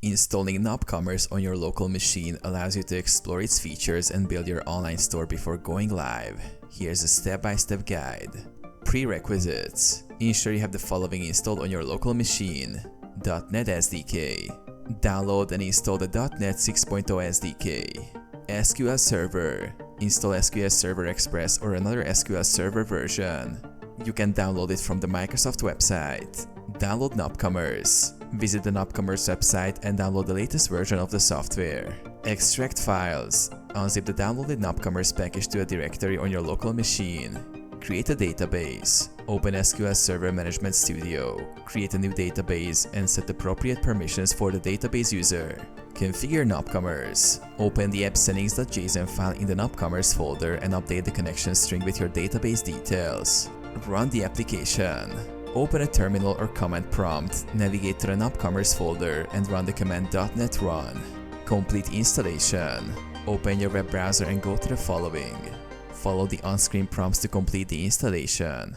Installing NopCommerce on your local machine allows you to explore its features and build your online store before going live. Here's a step-by-step guide. Prerequisites. Ensure you have the following installed on your local machine. .NET SDK. Download and install the .NET 6.0 SDK. SQL Server. Install SQL Server Express or another SQL Server version. You can download it from the Microsoft website. Download NopCommerce. Visit the NopCommerce website and download the latest version of the software. Extract files. Unzip the downloaded NopCommerce package to a directory on your local machine. Create a database. Open SQL Server Management Studio. Create a new database and set appropriate permissions for the database user. Configure NopCommerce. Open the app settings.json file in the NopCommerce folder and update the connection string with your database details. Run the application. Open a terminal or command prompt, navigate to the NopCommerce folder and run the command .NET run. Complete installation. Open your web browser and go to the following. Follow the on-screen prompts to complete the installation.